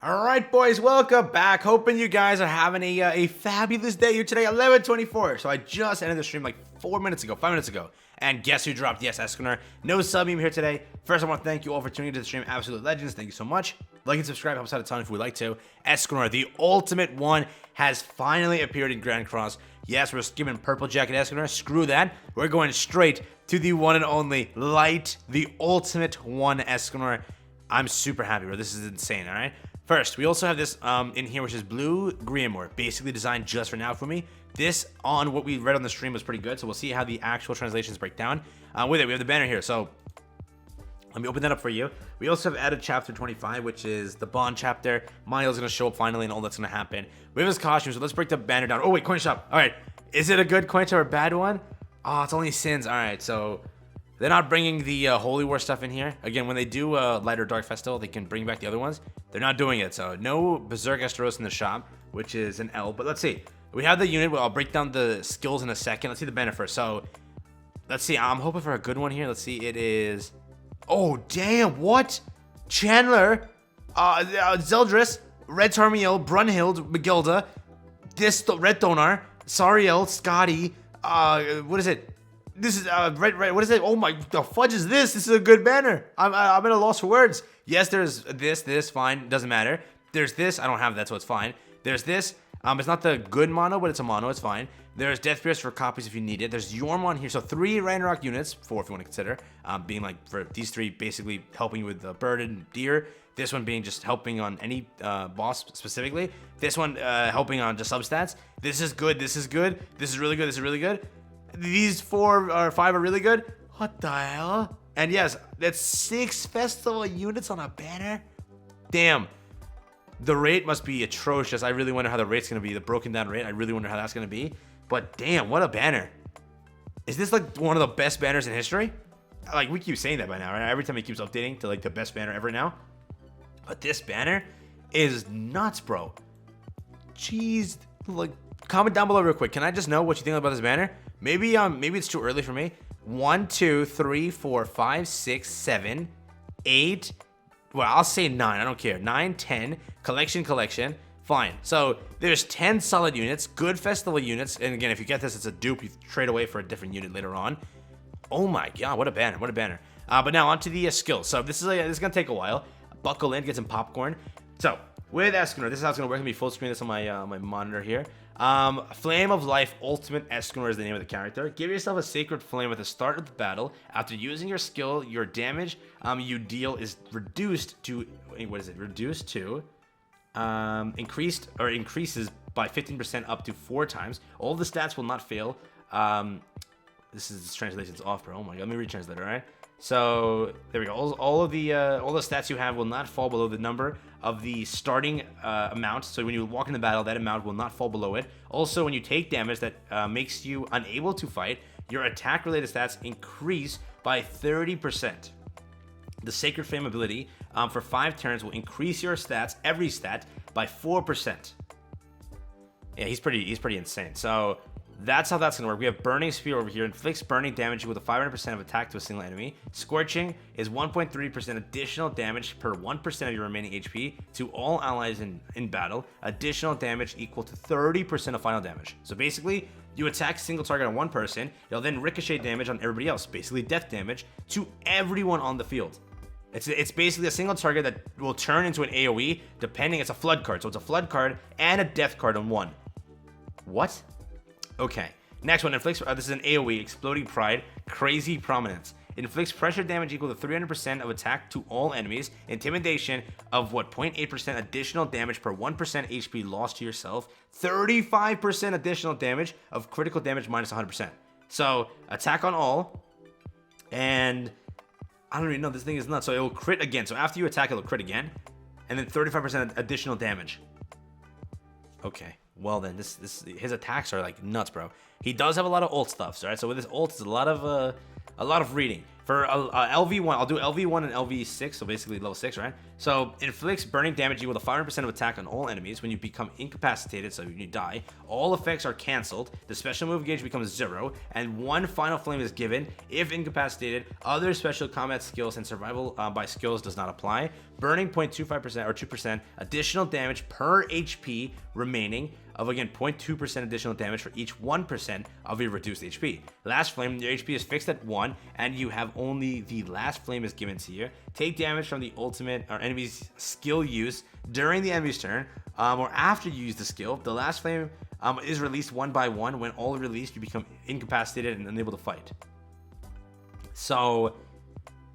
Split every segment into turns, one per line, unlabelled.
Alright boys, welcome back. Hoping you guys are having a fabulous day here today, 11:24. So I just ended the stream like 5 minutes ago. And guess who dropped? Yes, ESCANOR. No sub meme here today. First, I want to thank you all for tuning into the stream. Absolute legends. Thank you so much. Like and subscribe helps out a ton if you would like to. ESCANOR, the ultimate one, has finally appeared in Grand Cross. Yes, we're skipping Purple Jacket ESCANOR. Screw that. We're going straight to the one and only Light, the ultimate one ESCANOR. I'm super happy, bro. This is insane, alright? First, we also have this in here, which is Blue Grimoire, basically designed just for Naofumi. This, on what we read on the stream, was pretty good, so we'll see how the actual translations break down. With it, we have the banner here, so let me open that up for you. We also have added chapter 25, which is the Bond chapter. Miles is going to show up finally, and all that's going to happen. We have his costume, so let's break the banner down. Oh, wait, coin shop. All right, is it a good coin shop or a bad one? Oh, it's only sins. All right, so they're not bringing the Holy War stuff in here. Again, when they do Light or Dark Festival, they can bring back the other ones. They're not doing it, so no Berserk Esteros in the shop, which is an L. But let's see. We have the unit. Well, I'll break down the skills in a second. Let's see the banner first. So, let's see. I'm hoping for a good one here. Let's see. It is... Oh, damn. What? Chandler, Zeldris, Red Tarmiel, Brunhild, Magilda, Red Thonar, Sariel, Scotty, what is it? This is red. What is it? Oh my! The fudge is this? This is a good banner. I'm at a loss for words. Yes, there's this. Fine, doesn't matter. There's this. I don't have that, so it's fine. There's this. It's not the good mono, but it's a mono. It's fine. There's Death Pierce for copies if you need it. There's Yormon here. So 3 Ragnarok units, 4 if you want to consider. Being like for these 3 basically helping you with the bird and deer. This one being just helping on any boss specifically. This one helping on just substats. This is good. This is good. This is really good. This is really good. These 4 or 5 are really good. What the hell? And yes, that's 6 festival units on a banner. Damn. The rate must be atrocious. I really wonder how the rate's going to be. The broken down rate. I really wonder how that's going to be. But damn, what a banner. Is this like one of the best banners in history? Like, we keep saying that by now, right? Every time it keeps updating to like the best banner ever now. But this banner is nuts, bro. Jeez. Like, comment down below real quick. Can I just know what you think about this banner? Maybe it's too early for me. 1, 2, 3, 4, 5, 6, 7, 8. Well, I'll say 9. I don't care. 9, 10. Collection. Fine. So there's 10 solid units, good festival units. And again, if you get this, it's a dupe. You trade away for a different unit later on. Oh my god, what a banner! What a banner. But now onto the skills. So this is gonna take a while. Buckle in, get some popcorn. So with ESCANOR, this is how it's gonna work. It's gonna be full screen. This on my monitor here. Flame of Life Ultimate ESCANOR is the name of the character. Give yourself a sacred flame at the start of the battle. After using your skill, your damage you deal is reduced to increases by 15% up to 4 times. All the stats will not fail. This translation's off, bro. Oh my god, let me retranslate it, alright? So there we go. All the stats you have will not fall below the number of the starting amount. So when you walk into battle, that amount will not fall below it. Also, when you take damage that makes you unable to fight, your attack-related stats increase by 30%. The Sacred Flame ability for 5 turns will increase your stats, every stat, by 4%. Yeah, he's pretty insane. So that's how that's going to work. We have Burning Sphere over here. Inflicts burning damage with a 500% of attack to a single enemy. Scorching is 1.3% additional damage per 1% of your remaining HP to all allies in battle. Additional damage equal to 30% of final damage. So basically, you attack a single target on one person. It'll then ricochet damage on everybody else. Basically, death damage to everyone on the field. It's basically a single target that will turn into an AoE, depending. It's a flood card. So it's a flood card and a death card on one. What? Okay, next one, inflicts, this is an AoE, Exploding Pride, Crazy Prominence. It inflicts pressure damage equal to 300% of attack to all enemies, intimidation of 0.8% additional damage per 1% HP lost to yourself, 35% additional damage of critical damage minus 100%. So, attack on all, and I don't even know, this thing is nuts. So it will crit again, so after you attack, it'll crit again, and then 35% additional damage. Okay. Well then, his attacks are like nuts, bro. He does have a lot of ult stuff, right? So with his ult, it's a lot of reading. For LV1, I'll do LV1 and LV6, so basically level 6, right? So, inflicts burning damage equal to 500% of attack on all enemies when you become incapacitated, so when you die. All effects are cancelled, the special move gauge becomes 0, and 1 final flame is given. If incapacitated, other special combat skills and survival by skills does not apply. Burning 0.25% or 2% additional damage per HP remaining of, again, 0.2% additional damage for each 1% of your reduced HP. Last flame, your HP is fixed at 1, and you have only the last flame is given to you. Take damage from the ultimate or enemy's skill use during the enemy's turn, or after you use the skill. The last flame is released one by one. When all released, you become incapacitated and unable to fight. So,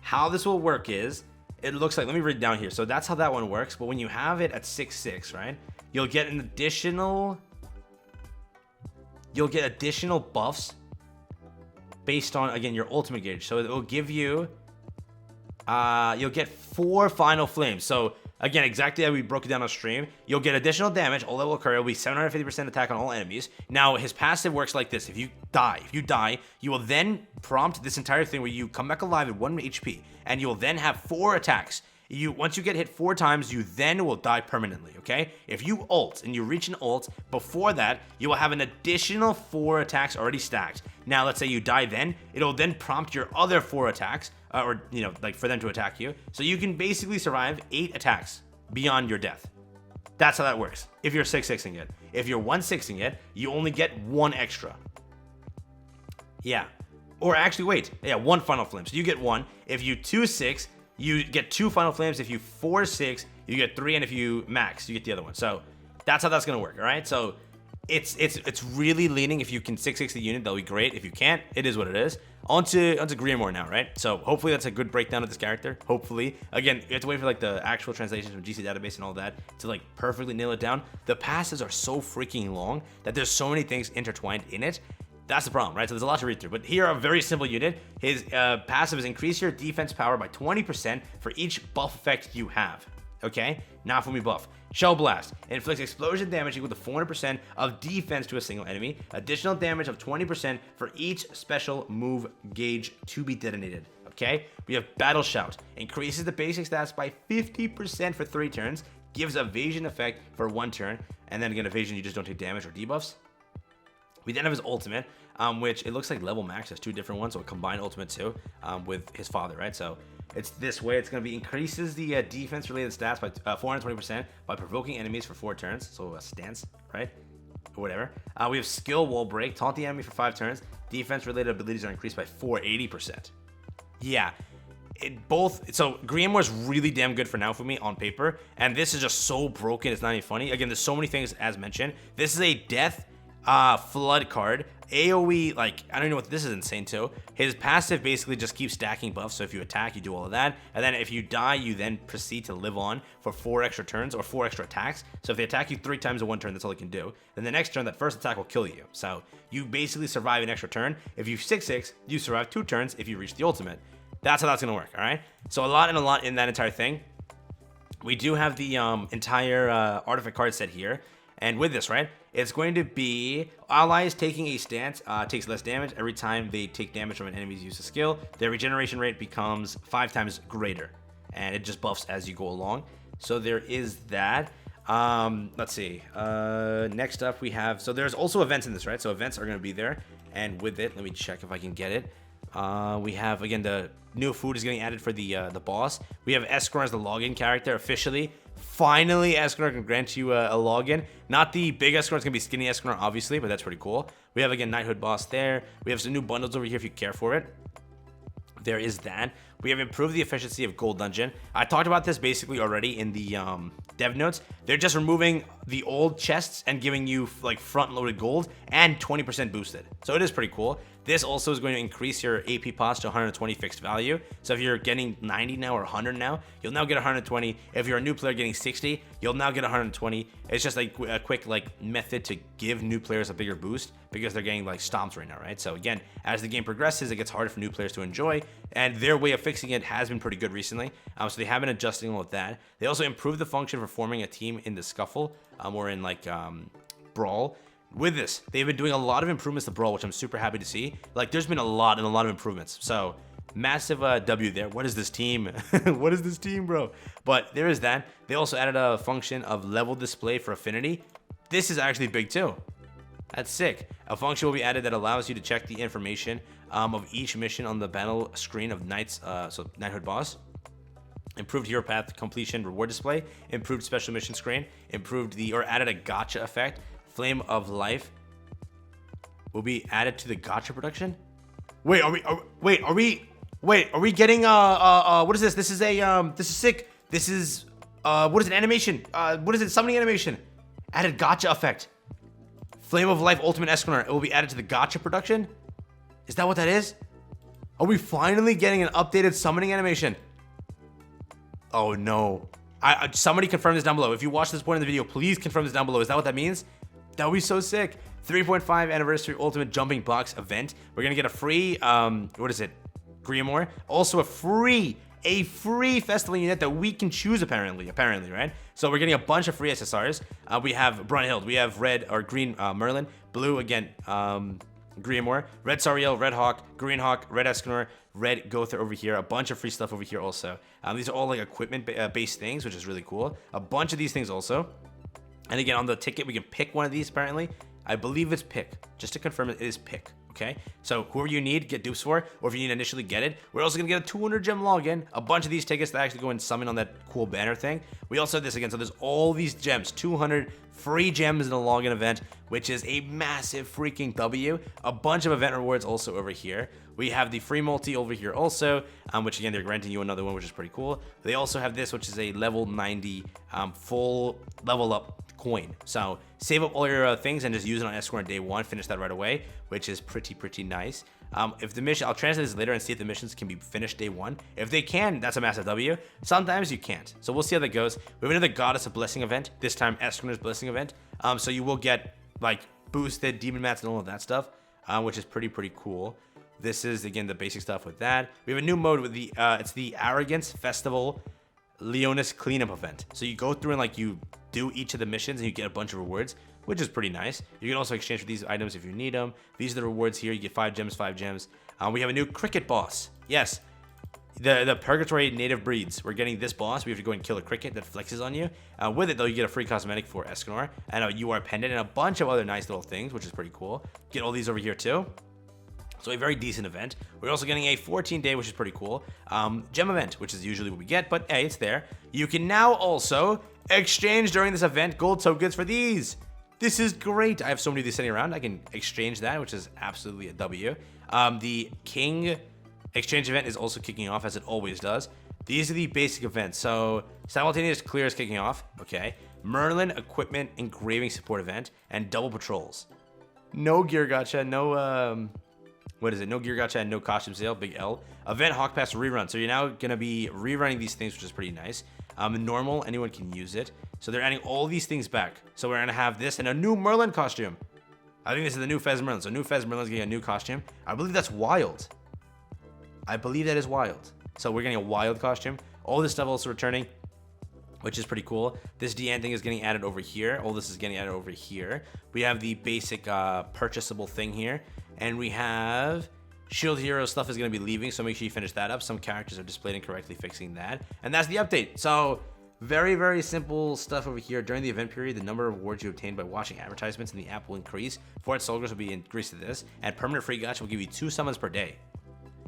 how this will work is, it looks like, let me read down here. So that's how that one works, but when you have it at 6/6, right? You'll get additional buffs based on, again, your ultimate gauge. So it will give you, you'll get 4 final flames. So again, exactly how we broke it down on stream, you'll get additional damage. All that will occur, it will be 750% attack on all enemies. Now, his passive works like this. If you die, you will then prompt this entire thing where you come back alive at 1 HP, and you will then have 4 attacks. Once you get hit 4 times, you then will die permanently, okay? If you ult and you reach an ult, before that, you will have an additional 4 attacks already stacked. Now, let's say you die then, it'll then prompt your other 4 attacks, or, you know, like for them to attack you. So you can basically survive 8 attacks beyond your death. That's how that works, if you're 6/6ing it. If you're 1/6ing it, you only get 1 extra. Yeah. Or actually, wait. Yeah, 1 final flame. So you get 1. If you 2/6, you get 2 final flames. If you 4/6, you get 3, and if you max, you get the other one. So that's how that's gonna work. All right. So it's really leaning. If you can 6/6 the unit, that'll be great. If you can't, it is what it is. Onto Grimmore now, right? So hopefully that's a good breakdown of this character. Hopefully, again, you have to wait for like the actual translations from GC database and all that to like perfectly nail it down. The passes are so freaking long that there's so many things intertwined in it. That's the problem, right? So there's a lot to read through. But here, a very simple unit. His passive is increase your defense power by 20% for each buff effect you have. Okay? Naofumi buff. Shell Blast. Inflicts explosion damage equal to 400% of defense to a single enemy. Additional damage of 20% for each special move gauge to be detonated. Okay? We have Battle Shout. Increases the basic stats by 50% for 3 turns. Gives evasion effect for 1 turn. And then again, evasion, you just don't take damage or debuffs. We then have his ultimate, which it looks like level max has 2 different ones, so a combined ultimate too, with his father, right? So it's this way. It's going to be increases the defense-related stats by 420% by provoking enemies for 4 turns, so a stance, right? Or whatever. We have skill wall break, taunt the enemy for 5 turns. Defense-related abilities are increased by 480%. Yeah. So Grimmore is really damn good for Naofumi on paper, and this is just so broken, it's not even funny. Again, there's so many things as mentioned. This is a death flood card. AoE, like, I don't know what this is insane too. His passive basically just keeps stacking buffs. So if you attack, you do all of that. And then if you die, you then proceed to live on for 4 extra turns or 4 extra attacks. So if they attack you 3 times in 1 turn, that's all they can do. Then the next turn, that first attack will kill you. So you basically survive an extra turn. If you 6/6, you survive 2 turns if you reach the ultimate. That's how that's going to work, all right? So a lot in that entire thing. We do have the entire artifact card set here. And with this, right, it's going to be allies taking a stance takes less damage every time they take damage from an enemy's use of skill. Their regeneration rate becomes 5 times greater, and it just buffs as you go along. So there is that. Let's see. Next up we have, so there's also events in this, right? So events are going to be there, and with it, let me check if I can get it. We have, again, the new food is getting added for the boss. We have ESCANOR as the login character officially. Finally, ESCANOR can grant you a login. Not the big ESCANOR, it's going to be skinny ESCANOR, obviously, but that's pretty cool. We have, again, Knighthood boss there. We have some new bundles over here if you care for it. There is that. We have improved the efficiency of Gold Dungeon. I talked about this basically already in the dev notes. They're just removing the old chests and giving you like front-loaded gold and 20% boosted. So it is pretty cool. This also is going to increase your AP pots to 120 fixed value. So if you're getting 90 now or 100 now, you'll now get 120. If you're a new player getting 60, you'll now get 120. It's just like a quick like method to give new players a bigger boost because they're getting like stomps right now, right? So again, as the game progresses, it gets harder for new players to enjoy, and their way of fixing it has been pretty good recently. So they have been adjusting all of that. They also improved the function for forming a team in the scuffle or in like brawl. With this, they've been doing a lot of improvements to brawl, which I'm super happy to see. Like, there's been a lot of improvements. So Massive W there. What is this team? What is this team, bro? But there is that. They also added a function of level display for affinity. This is actually big too. That's sick. A function will be added that allows you to check the information of each mission on the battle screen of so Knighthood boss. Improved hero path completion reward display. Improved special mission screen. Added a gotcha effect. Flame of life will be added to the gotcha production. Wait, are we getting what is this? This is sick. This is what is it? Animation. What is it? Summoning animation. Added gotcha effect. Flame of life ultimate Escanor. It will be added to the gotcha production. Is that what that is? Are we finally getting an updated summoning animation? Oh no. Somebody confirm this down below. If you watch this point in the video, please confirm this down below. Is that what that means? That would be so sick. 3.5 anniversary ultimate jumping box event. We're gonna get a free what is it? Grimoire. Also a free festival unit that we can choose apparently, right? So we're getting a bunch of free SSRs. We have Brunhild, we have red or green Merlin, blue again Grimoire, red Sariel, red Hawk, green Hawk, red Escanor, red Gother over here, a bunch of free stuff over here also. These are all like equipment based things, which is really cool. A bunch of these things also. And again, on the ticket, we can pick one of these apparently. I believe it's pick. Just to confirm, it is pick. Okay, so whoever you need, get dupes for, or if you need to initially get it, we're also gonna get a 200 gem login, a bunch of these tickets that actually go and summon on that cool banner thing. We also have this again, so there's all these gems, 200 free gems in the login event, which is a massive freaking W. A bunch of event rewards also over here. We have the free multi over here also, which again, they're granting you another one, which is pretty cool. They also have this, which is a level 90 full level up coin. So save up all your things and just use it on Escanor on day one, finish that right away, which is pretty nice. If the mission, I'll translate this later and see if the missions can be finished day one. If they can, that's a massive W. Sometimes you can't. So we'll see how that goes. We have another Goddess of Blessing event, this time Escanor's Blessing event. So you will get like boosted demon mats and all of that stuff, which is pretty cool. This is again the basic stuff with that. We have a new mode with the it's the Arrogance Festival Leonis cleanup event. So you go through and like you do each of the missions and you get a bunch of rewards, which is pretty nice. You can also exchange for these items if you need them. These are the rewards here. You get 5 gems, 5 gems. We have a new cricket boss. Yes, the Purgatory native breeds. We're getting this boss. We have to go and kill a cricket that flexes on you. With it though, you get a free cosmetic for Escanor and a UR pendant and a bunch of other nice little things, which is pretty cool. Get all these over here too. So a very decent event. We're also getting a 14-day, which is pretty cool. Gem event, which is usually what we get, but hey, it's there. You can now also exchange during this event gold tokens for these. This is great. I have so many of these sitting around. I can exchange that, which is absolutely a W. The King exchange event is also kicking off as it always does. These are the basic events. So simultaneous clear is kicking off. Okay. Merlin equipment engraving support event and double patrols. No gear gacha, no what is it? No gear gacha and no costume sale. Big L. Event Hawk Pass rerun. So you're now going to be rerunning these things, which is pretty nice. Normal, anyone can use it. So they're adding all these things back. So we're going to have this and a new Merlin costume. I think this is the new Fez Merlin. So new Fez Merlin's getting a new costume. I believe that's wild. I believe that is wild. So we're getting a wild costume. All this stuff also returning, which is pretty cool. This Deanne thing is getting added over here. All this is getting added over here. We have the basic purchasable thing here. And we have Shield Hero stuff is going to be leaving, so make sure you finish that up. Some characters are displayed incorrectly, fixing that. And that's the update. So very simple stuff over here. During the event period, the number of rewards you obtain by watching advertisements in the app will increase. Fort Soldiers will be increased to this. And permanent free gacha will give you 2 summons per day.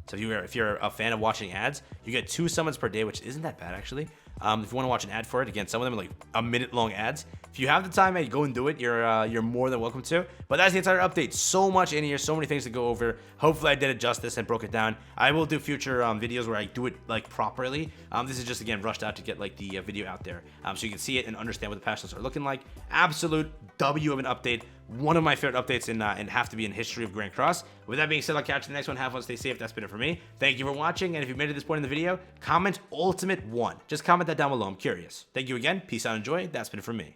So if you're a fan of watching ads, you get 2 summons per day, which isn't that bad actually. If you want to watch an ad for it, again, some of them are like a minute-long ads. If you have the time, hey, go and do it. You're more than welcome to. But that's the entire update. So much in here, so many things to go over. Hopefully, I did it justice and broke it down. I will do future videos where I do it like properly. This is just again rushed out to get like the video out there, so you can see it and understand what the patch notes are looking like. Absolute W of an update. One of my favorite updates in have to be in history of Grand Cross. With that being said, I'll catch you in the next one. Have fun, stay safe. That's been it for me. Thank you for watching, and if you've made it to this point in the video, comment Ultimate 1. Just comment that down below. I'm curious. Thank you again. Peace out. Enjoy. That's been it for me.